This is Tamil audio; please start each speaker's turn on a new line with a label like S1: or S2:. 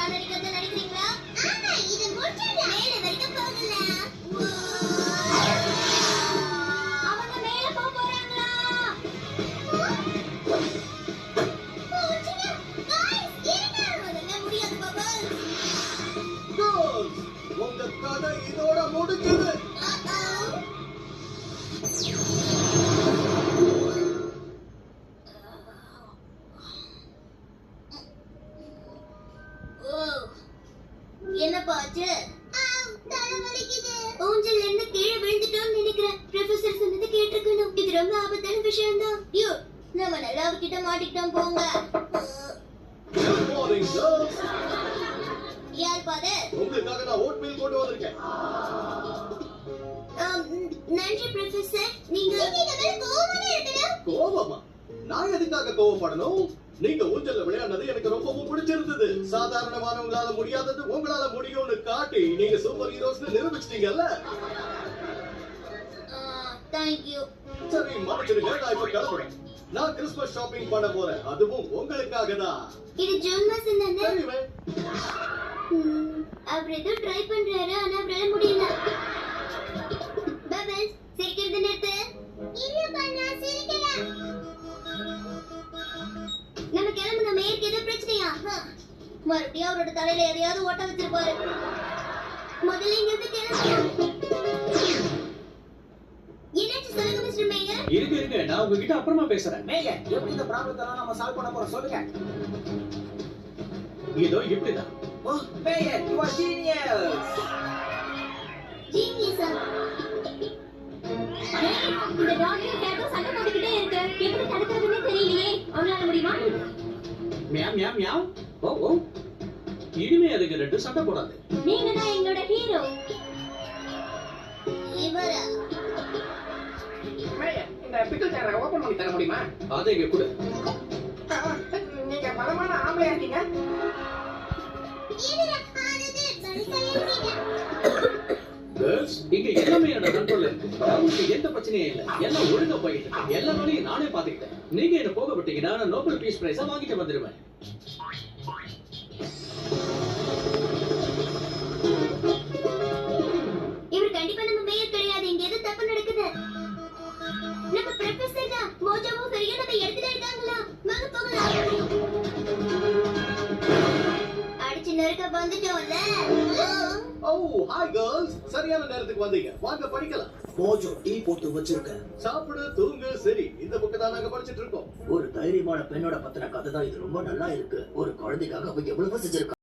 S1: சாதனைக்கிறத நினைக்கிறீங்களா? ஆமா, இது முடிச்சிடலாம். மேல வரைக்கும் போகலாம். அவங்க மேல போக போறாங்களா? முடியாது பாபா.
S2: உங்க கதை இதோட முடிஞ்சது.
S1: என்ன பாச்சு? ஊஞ்சல் இருந்து கீழே விழுந்துட்டோம்னு நினைக்கிறேன். ப்ரொஃபசர் சொன்னது கேட்டிருக்கணும். இது ரொம்ப ஆபத்தான விஷயம் தான். ஐயோ, நம்ம நல்லா அவர்கிட்ட மாட்டிக்கிட்டோம் போங்க.
S2: Good morning, girls.
S1: யார் பாரு?
S2: உங்களுக்காக நான் ஓட் மீல் கொண்டு வந்திருக்கேன்.
S1: நன்றி ப்ரொஃபசர். நீங்க கோவமா இருக்கணும்.
S2: கோவமா? நான் எதுக்காக கோவப்படணும்? நீங்க ஊஞ்சல்ல விளையாடுறது எனக்கு ரொம்பவும் பிடிச்சிருந்தது. சாதாரணமானவங்களால முடியாதது உங்களால முடியும்னு காட்டி நீங்க சூப்பர் ஹீரோஸ்னு நிரூபிச்சிட்டீங்கல்ல.
S1: Thank you.
S2: சரி, மன்னிச்சிடுங்க, நான் இப்ப கிளம்புறேன். நான் கிறிஸ்மஸ் ஷாப்பிங் பண்ண போறேன். அதுவும் உங்களுக்காக தான்.
S1: இது ஜூன் மாசம் தானே?
S2: தெரியுமே.
S1: அவர் ஏதோ ட்ரை பண்றாரு, ஆனா அவரால முடியல. பபல்ஸ், சிரிக்கிறது நிறுத்து. இல்லப்பா, நான் சிரிக்கல. நம்ம கிளம்புன மேற்கு ஏதோ பிரச்சனையா? மறுபடியும் அவரோட தலையில எதையாவது ஓட்ட வச்சிருப்பாரு. முதல்ல இங்க இருந்து கிளம்பு. என்னாச்சு சொல்லுங்க மிஸ்டர் மேயர்.
S3: இருங்க, நான் உங்ககிட்ட அப்புறமா பேசுறேன்.
S4: மேயர், எப்படி இந்த ப்ராப்ளத்தை நம்ம சால்வ் பண்ண போறோம் சொல்லுங்க.
S3: இதோ இப்படிதான்.
S4: ஓ மேயர், யூ ஆர் ஜீனியஸ்.
S1: ஜீனியஸா? இந்த டாக்டர் கேட்டோ சண்டை போட்டுக்கிட்டே இருக்கு. எப்படி தடுக்கிறதுன்னு தெரியலையே. அவங்களால முடியுமா?
S3: Meow meow meow. ஓ ஓ, இனிமே அதுக்கு ரெண்டு சண்டை போடாது.
S1: நீங்க தான் எங்களோட ஹீரோ. இவரா?
S4: மேயர், இந்த பிக்கல் ஜாரை ஓபன் பண்ணி தர முடியுமா?
S3: அதை இங்க கொடு.
S4: நீங்க பலமான ஆம்பளையா இருக்கீங்க.
S1: இவரா? ஆனது பரிசையா
S3: கேர்ள்ஸ், இங்க எல்லாமே என்னோட கண்ட்ரோல்ல இருக்கு. உங்களுக்கு எந்த பிரச்சனையும் இல்ல. எல்லாம் ஒழுங்கா போயிட்டு இருக்கு. எல்லா வேலையும் நானே பாத்துக்கிட்டேன். நீங்க என்ன போக விட்டீங்கன்னா நான் நோபல் பீஸ் பிரைஸா வாங்கிட்டு வந்துருவேன்.
S1: இவர் கண்டிப்பா நம்ம மேயர் கிடையாது. இங்க ஏதோ தப்பு நடக்குது. நம்ம ப்ரொஃபசர் தான். மோஜாவும் சரியா நம்ம இடத்துல இருக்காங்களா? வாங்க போகலாம். அடிச்சு நெருக்க வந்துட்டோம்ல.
S2: ஓ, ஹாய் கேர்ள்ஸ். சரியான நேரத்துக்கு வந்தீங்க. வாங்க படிக்கலாம்.
S5: மோஜோ டீ போட்டு வச்சிருக்கேன்.
S2: சாப்பிடு, தூங்கு. சரி, இந்த புக்கு தான் நாங்க படிச்சிட்டு இருக்கோம்.
S5: ஒரு தைரியமான பெண்ணோட பத்தின கதை தான் இது. ரொம்ப நல்லா இருக்கு. ஒரு குழந்தைக்காக அவ எவ்வளவு செஞ்சிருக்கா.